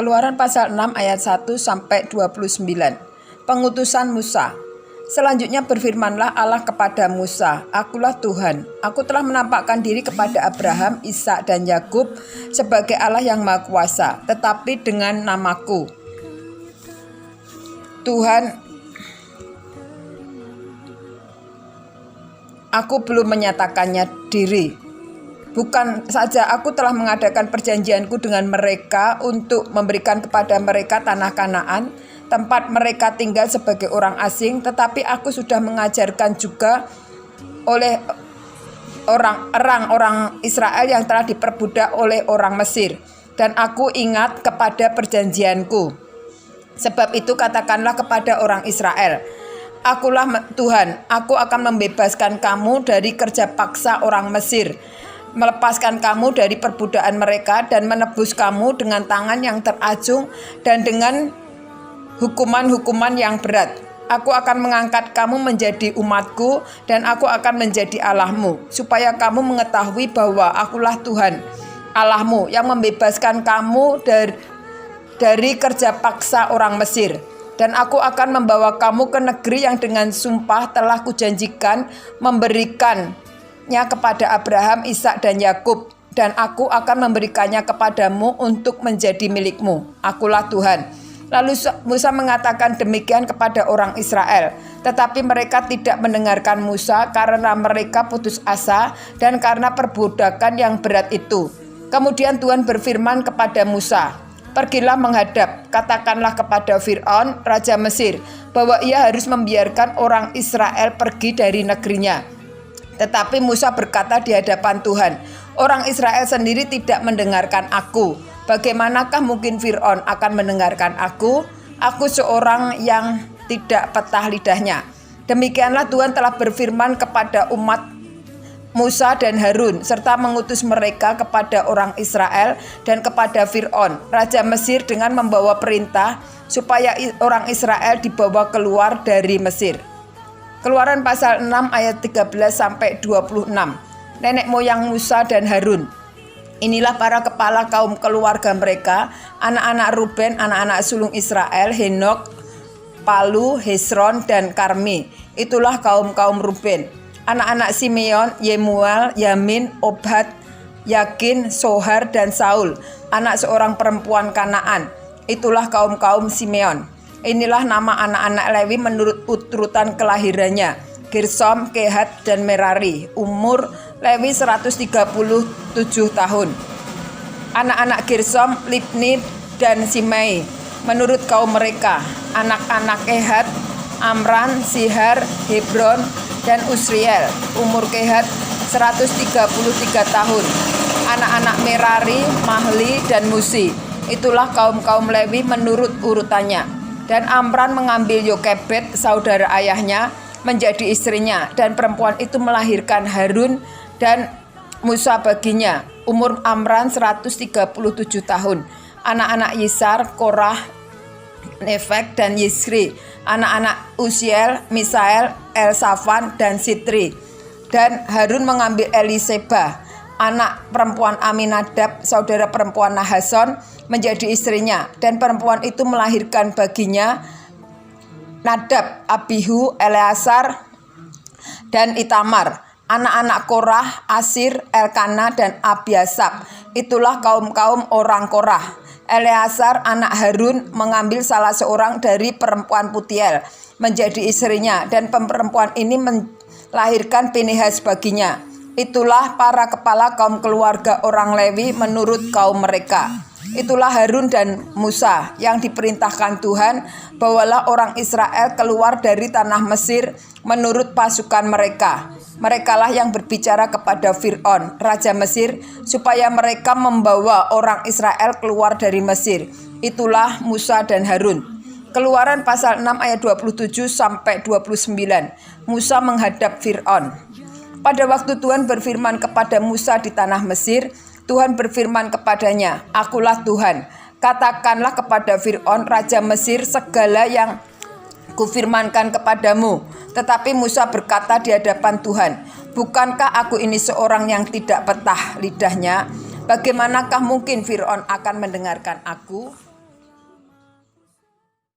Keluaran pasal 6 ayat 1 sampai 29. Pengutusan Musa. Selanjutnya berfirmanlah Allah kepada Musa, "Akulah Tuhan. Aku telah menampakkan diri kepada Abraham, Ishak dan Yakub sebagai Allah yang Maha Kuasa, tetapi dengan namaku. Tuhan, aku belum menyatakannya diri. Bukan saja aku telah mengadakan perjanjianku dengan mereka untuk memberikan kepada mereka tanah Kanaan, tempat mereka tinggal sebagai orang asing, tetapi aku sudah mengajarkan juga oleh orang-orang Israel yang telah diperbudak oleh orang Mesir. Dan aku ingat kepada perjanjianku. Sebab itu katakanlah kepada orang Israel, Akulah Tuhan, aku akan membebaskan kamu dari kerja paksa orang Mesir, melepaskan kamu dari perbudakan mereka dan menebus kamu dengan tangan yang terajung dan dengan hukuman-hukuman yang berat. Aku akan mengangkat kamu menjadi umatku dan aku akan menjadi Allahmu, supaya kamu mengetahui bahwa akulah Tuhan Allahmu yang membebaskan kamu dari kerja paksa orang Mesir. Dan aku akan membawa kamu ke negeri yang dengan sumpah telah kujanjikan memberikannya kepada Abraham, Ishak dan Yakub, dan aku akan memberikannya kepadamu untuk menjadi milikmu. Akulah Tuhan." Lalu Musa mengatakan demikian kepada orang Israel, tetapi mereka tidak mendengarkan Musa karena mereka putus asa dan karena perbudakan yang berat itu. Kemudian Tuhan berfirman kepada Musa, "Pergilah menghadap, katakanlah kepada Fir'aun, Raja Mesir, bahwa ia harus membiarkan orang Israel pergi dari negerinya." Tetapi Musa berkata di hadapan Tuhan, "Orang Israel sendiri tidak mendengarkan aku. Bagaimanakah mungkin Fir'aun akan mendengarkan aku? Aku seorang yang tidak petah lidahnya." Demikianlah Tuhan telah berfirman kepada umat Musa dan Harun, serta mengutus mereka kepada orang Israel dan kepada Fir'aun, Raja Mesir, dengan membawa perintah supaya orang Israel dibawa keluar dari Mesir. Keluaran pasal 6 ayat 13 sampai 26. Nenek moyang Musa dan Harun. Inilah para kepala kaum keluarga mereka, anak-anak Ruben, anak-anak sulung Israel, Henok, Palu, Hesron, dan Karmi. Itulah kaum-kaum Ruben. Anak-anak Simeon, Yemuel, Yamin, Obad, Yakin, Sohar, dan Saul, anak seorang perempuan Kanaan. Itulah kaum-kaum Simeon. Inilah nama anak-anak Lewi menurut urutan kelahirannya, Gersom, Kehat, dan Merari. Umur Lewi 137 tahun. Anak-anak Gersom, Libni, dan Simei. Menurut kaum mereka, anak-anak Kehat, Amran, Sihar, Hebron, dan Usriel. Umur Kehat 133 tahun. Anak-anak Merari, Mahli, dan Musi. Itulah kaum-kaum Lewi menurut urutannya. Dan Amran mengambil Yokebed, saudara ayahnya, menjadi istrinya, dan perempuan itu melahirkan Harun dan Musa baginya. Umur Amran 137 tahun. Anak-anak Yisar, Korah, Nefek, dan Yisri. Anak-anak Uziel, Misael, Elsafan, dan Sitri. Dan Harun mengambil Eliseba, anak perempuan Aminadab, saudara perempuan Nahason, menjadi istrinya, dan perempuan itu melahirkan baginya Nadab, Abihu, Eleazar, dan Itamar. Anak-anak Korah, Asir, Elkana, dan Abiasap. Itulah kaum-kaum orang Korah. Eleazar, anak Harun, mengambil salah seorang dari perempuan Putiel menjadi istrinya, dan perempuan ini melahirkan Pinehas baginya. Itulah para kepala kaum keluarga orang Lewi menurut kaum mereka. Itulah Harun dan Musa yang diperintahkan Tuhan, bawalah orang Israel keluar dari tanah Mesir menurut pasukan mereka. Merekalah yang berbicara kepada Fir'aun, Raja Mesir, supaya mereka membawa orang Israel keluar dari Mesir. Itulah Musa dan Harun. Keluaran pasal 6 ayat 27 sampai 29. Musa menghadap Fir'aun. Pada waktu Tuhan berfirman kepada Musa di tanah Mesir, Tuhan berfirman kepadanya, "Akulah Tuhan. Katakanlah kepada Fir'aun, Raja Mesir, segala yang kufirmankan kepadamu." Tetapi Musa berkata di hadapan Tuhan, "Bukankah aku ini seorang yang tidak petah lidahnya? Bagaimanakah mungkin Fir'aun akan mendengarkan aku?"